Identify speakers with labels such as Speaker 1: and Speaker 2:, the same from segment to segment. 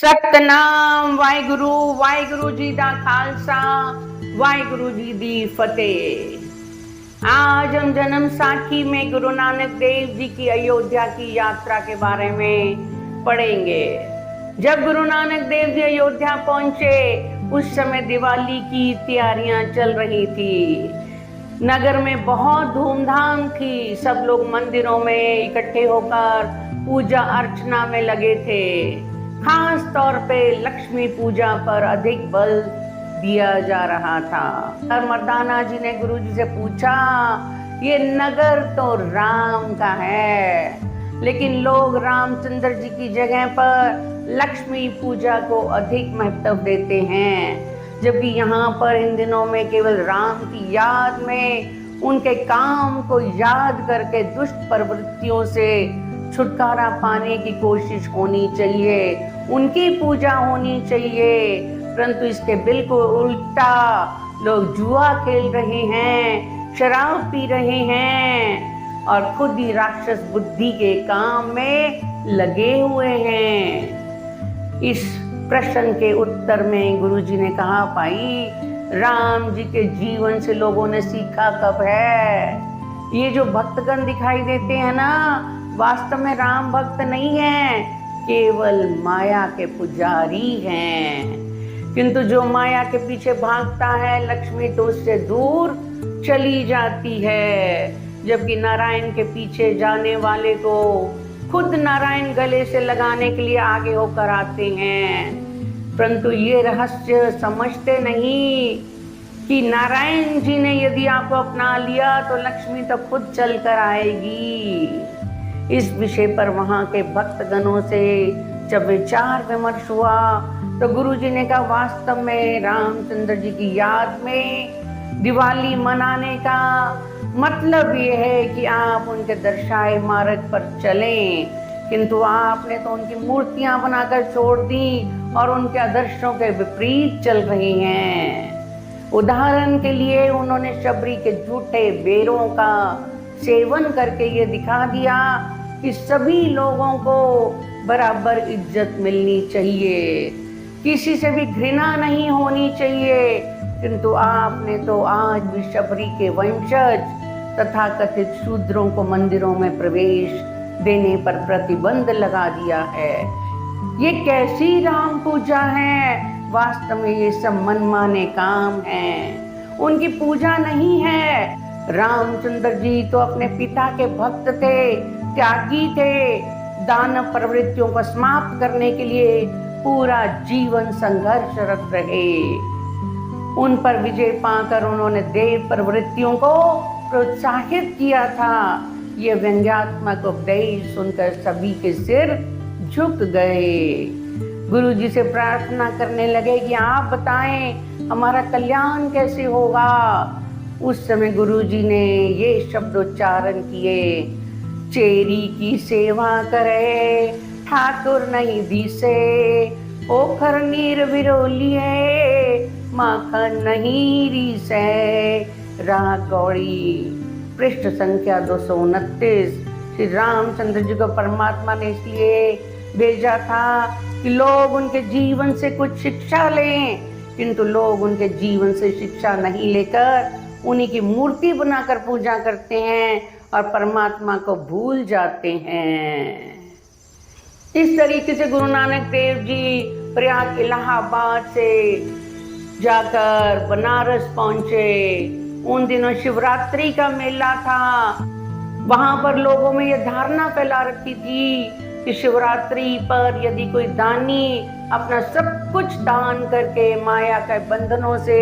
Speaker 1: सतनाम वाहिगुरु जी दा खालसा वाहिगुरु जी दी फतेह। आज हम जन्म साखी में गुरु नानक देव जी की अयोध्या की यात्रा के बारे में पढ़ेंगे। जब गुरु नानक देव जी अयोध्या पहुंचे उस समय दिवाली की तैयारियां चल रही थी। नगर में बहुत धूमधाम थी। सब लोग मंदिरों में इकट्ठे होकर पूजा अर्चना में लगे थे। खास तौर पे लक्ष्मी पूजा पर अधिक बल दिया जा रहा था। मर्दाना जी ने गुरु जी से पूछा, ये नगर तो राम का है, लेकिन लोग रामचंद्र जी की जगह पर लक्ष्मी पूजा को अधिक महत्व देते हैं, जबकि यहाँ पर इन दिनों में केवल राम की याद में उनके काम को याद करके दुष्ट प्रवृत्तियों से छुटकारा पाने की कोशिश होनी चाहिए, उनकी पूजा होनी चाहिए। परंतु इसके बिल्कुल उल्टा लोग जुआ खेल रहे हैं, शराब पी रहे हैं और खुद ही राक्षस बुद्धि के काम में लगे हुए हैं। इस प्रश्न के उत्तर में गुरुजी ने कहा, भाई राम जी के जीवन से लोगों ने सीखा कब है? ये जो भक्तगण दिखाई देते हैं ना, वास्तव में राम भक्त नहीं है, केवल माया के पुजारी हैं। किंतु जो माया के पीछे भागता है, लक्ष्मी तो उससे दूर चली जाती है। जबकि नारायण के पीछे जाने वाले को खुद नारायण गले से लगाने के लिए आगे होकर आते हैं। परंतु ये रहस्य समझते नहीं कि नारायण जी ने यदि आपको अपना लिया तो लक्ष्मी तो खुद चल कर आएगी। इस विषय पर वहां के भक्तगणों से जब विचार विमर्श हुआ तो गुरुजी ने कहा, वास्तव में रामचंद्र जी की याद में दिवाली मनाने का मतलब ये है कि आप उनके दर्शाए मार्ग पर चलें, किंतु आपने तो उनकी मूर्तियां बनाकर छोड़ दी और उनके आदर्शों के विपरीत चल रही हैं। उदाहरण के लिए उन्होंने शबरी के झूठे बेरों का सेवन करके ये दिखा दिया कि सभी लोगों को बराबर इज्जत मिलनी चाहिए, किसी से भी घृणा नहीं होनी चाहिए। किंतु आपने तो आज भी शबरी के वंशज तथा कथित शूद्रों को मंदिरों में प्रवेश देने पर प्रतिबंध लगा दिया है। ये कैसी राम पूजा है? वास्तव में ये सब मनमाने काम हैं, उनकी पूजा नहीं है। रामचंद्र जी तो अपने पिता के भक्त थे, त्यागी थे, दानव प्रवृत्तियों को समाप्त करने के लिए पूरा जीवन संघर्षरत रहे। उन पर विजय पाकर उन्होंने देव प्रवृत्तियों को प्रोत्साहित किया था। ये व्यंग्यात्मक उपदेश सुनकर सभी के सिर झुक गए। गुरु जी से प्रार्थना करने लगे कि आप बताएं हमारा कल्याण कैसे होगा। उस समय गुरु जी ने ये शब्दोच्चारण किए, चेरी की सेवा करे ठाकुर नहीं दिसे, ओखर नीर विरोलिए माखन नहीं रीसे। राग गौड़ी पृष्ठ संख्या 229। श्री रामचंद्र जी को परमात्मा ने इसलिए भेजा था कि लोग उनके जीवन से कुछ शिक्षा लें, किंतु लोग उनके जीवन से शिक्षा नहीं लेकर उन्हीं की मूर्ति बनाकर पूजा करते हैं और परमात्मा को भूल जाते हैं। इस तरीके से गुरु नानक देव जी प्रयाग इलाहाबाद से जाकर बनारस पहुंचे। उन दिनों शिवरात्रि का मेला था। वहां पर लोगों में यह धारणा फैला रखी थी कि शिवरात्रि पर यदि कोई दानी अपना सब कुछ दान करके माया के बंधनों से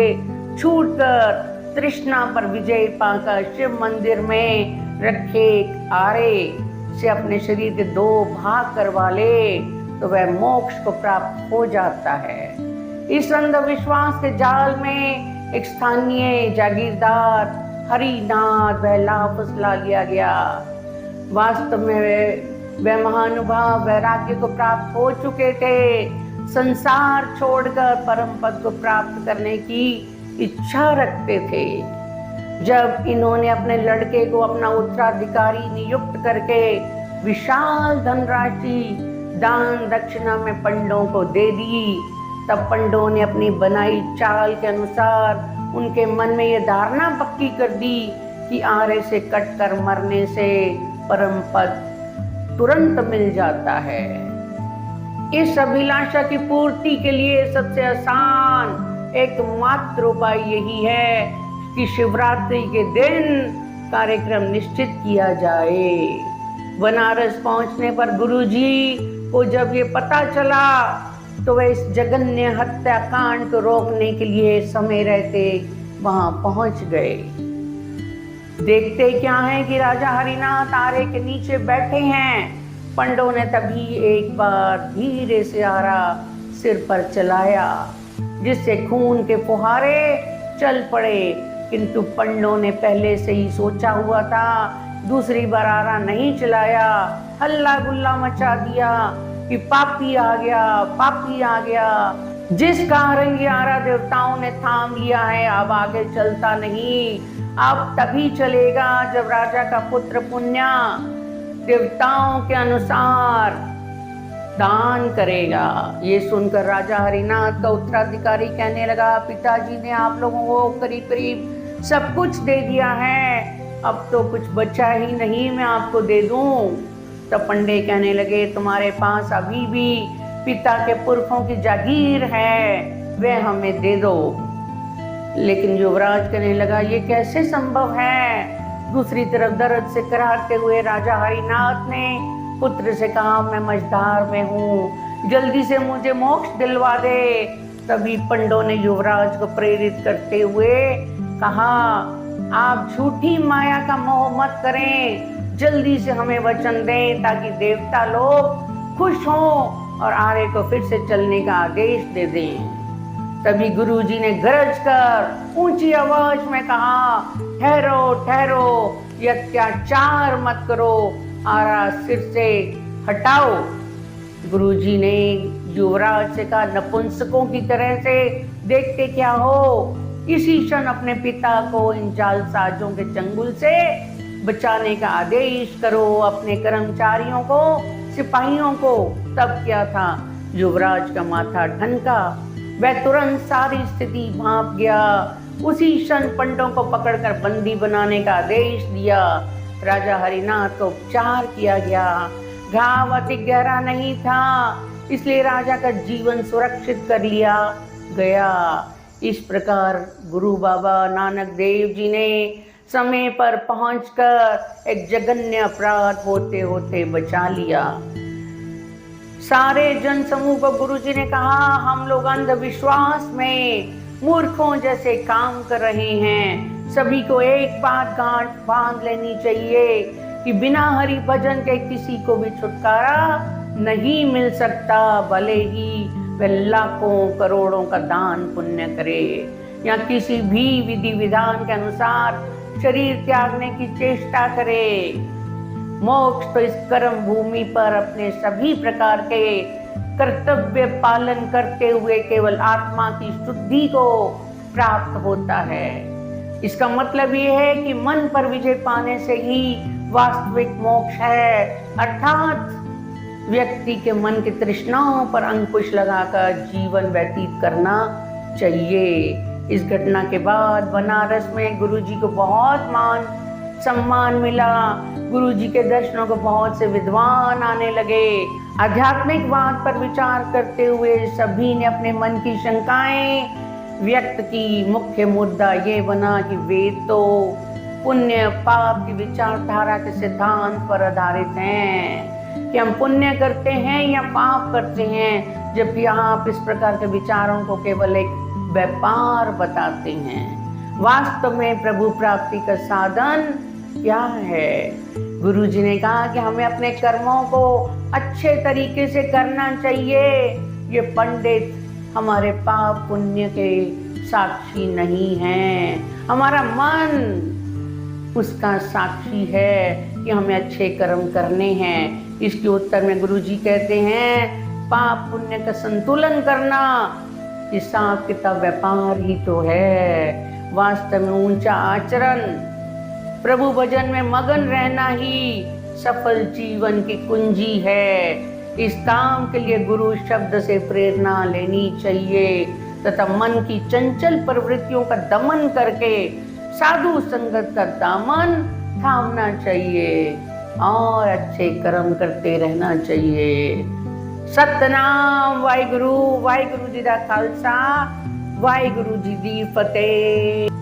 Speaker 1: छूटकर तृष्णा पर विजय पाकर शिव मंदिर में रखे आरे से अपने शरीर के 2 भाग करवा ले तो वह मोक्ष को प्राप्त हो जाता है। इस अंधविश्वास के जाल में एक स्थानीय जागीरदार हरिनाथ वह लाभ फुसला लिया गया। वास्तव में वह महानुभाव वैराग्य को प्राप्त हो चुके थे, संसार छोड़कर परम पद को प्राप्त करने की इच्छा रखते थे। जब इन्होंने अपने लड़के को अपना उत्तराधिकारी नियुक्त करके विशाल धनराशि दान दक्षिणा में पंडों को दे दी। तब पंडों ने अपनी बनाई चाल के अनुसार उनके मन में यह धारणा पक्की कर दी कि आरे से कटकर मरने से परम पद तुरंत मिल जाता है। इस अभिलाषा की पूर्ति के लिए सबसे आसान एकमात्र उपाय यही है कि शिवरात्रि के दिन कार्यक्रम निश्चित किया जाए। बनारस पहुंचने पर गुरुजी को जब ये पता चला तो वे इस जघन्य हत्याकांड को रोकने के लिए समय रहते वहां पहुंच गए। देखते क्या है कि राजा हरिनाथ आरे के नीचे बैठे हैं। पंडों ने तभी एक बार धीरे से आरा सिर पर चलाया, जिससे खून के फुहारे चल पड़े। किंतु पंडों ने पहले से ही सोचा हुआ था, दूसरी बार आरा नहीं चलाया। हल्ला गुल्ला मचा दिया कि पापी आ गया, पापी आ गया। जिस कारण ये आरा देवताओं ने थाम लिया है, अब आगे चलता नहीं। अब तभी चलेगा जब राजा का पुत्र पुण्य देवताओं के अनुसार दान करेगा। ये सुनकर राजा हरिनाथ का उत्तराधिकारी कहने लगा, पिताजी ने आप लोगों को करीब करीब सब कुछ दे दिया है, अब तो कुछ बचा ही नहीं, मैं आपको दे दूं। तब पंडे कहने लगे, तुम्हारे पास अभी भी पिता के पुरखों की जागीर है, वह हमें दे दो। लेकिन युवराज कहने लगा, ये कैसे संभव है। दूसरी तरफ दर्द से कराहते हुए राजा हरिनाथ ने पुत्र से कहा, मैं मझधार में हूँ, जल्दी से मुझे मोक्ष दिलवा दे। तभी पंडों ने युवराज को प्रेरित करते हुए कहा, आप झूठी माया का मोह मत करें, जल्दी से हमें वचन दें ताकि देवता लोग खुश हों और आरे को फिर से चलने का आदेश दे दें। तभी गुरुजी ने गरज कर ऊंची आवाज में कहा, ठहरो ठहरो, ये अत्याचार मत करो, आरा सिर से हटाओ। गुरुजी ने युवराज से कहा, नपुंसकों की तरह से देखते क्या हो, इसी क्षण अपने पिता को इन जालसाजों के चंगुल से बचाने का आदेश करो, अपने कर्मचारियों को, सिपाहियों को। तब क्या था, युवराज का माथा ठनका, वह तुरंत सारी स्थिति भांप गया। उसी क्षण पंडों को पकड़कर बंदी बनाने का आदेश दिया। राजा हरिनाथ को उपचार किया गया। घाव अति गहरा नहीं था, इसलिए राजा का जीवन सुरक्षित कर लिया गया। इस प्रकार गुरु बाबा नानक देव जी ने समय पर पहुंचकर एक जघन्य अपराध होते होते बचा लिया। सारे जन समूह को गुरुजी ने कहा, हम लोग अंधविश्वास में मूर्खों जैसे काम कर रहे हैं। सभी को एक बात गांठ बांध लेनी चाहिए कि बिना हरि भजन के किसी को भी छुटकारा नहीं मिल सकता, भले ही वह लाखों करोड़ों का दान पुण्य करे या किसी भी विधि विधान के अनुसार शरीर त्यागने की चेष्टा करे। मोक्ष तो इस कर्म भूमि पर अपने सभी प्रकार के कर्तव्य पालन करते हुए केवल आत्मा की शुद्धि को प्राप्त होता है। इसका मतलब ये है कि मन पर विजय पाने से ही वास्तविक मोक्ष है, अर्थात व्यक्ति के मन की तृष्णाओं पर अंकुश लगाकर जीवन व्यतीत करना चाहिए। इस घटना के बाद बनारस में गुरुजी को बहुत मान सम्मान मिला। गुरुजी के दर्शनों को बहुत से विद्वान आने लगे। आध्यात्मिक बात पर विचार करते हुए सभी ने अपने मन की शंकाएं व्यक्त की। मुख्य मुद्दा ये बना कि वेद तो पुण्य पाप की विचारधारा के सिद्धांत पर आधारित हैं कि हम पुण्य करते हैं या पाप करते हैं, जबकि आप इस प्रकार के विचारों को केवल एक व्यापार बताते हैं। वास्तव में प्रभु प्राप्ति का साधन क्या है? गुरुजी ने कहा कि हमें अपने कर्मों को अच्छे तरीके से करना चाहिए। ये पंडित हमारे पाप पुण्य के साक्षी नहीं हैं, हमारा मन उसका साक्षी है कि हमें अच्छे कर्म करने हैं। इसके उत्तर में गुरुजी कहते हैं, पाप पुण्य का संतुलन करना हिसाब किताब व्यापार ही तो है। वास्तव में ऊंचा आचरण, प्रभु भजन में मगन रहना ही सफल जीवन की कुंजी है। इस काम के लिए गुरु शब्द से प्रेरणा लेनी चाहिए तथा मन की चंचल प्रवृत्तियों का दमन करके साधु संगत का दामन थामना चाहिए और अच्छे कर्म करते रहना चाहिए। सतनाम वाहिगुरु जी दा खालसा वाहिगुरु जी दी फतेह।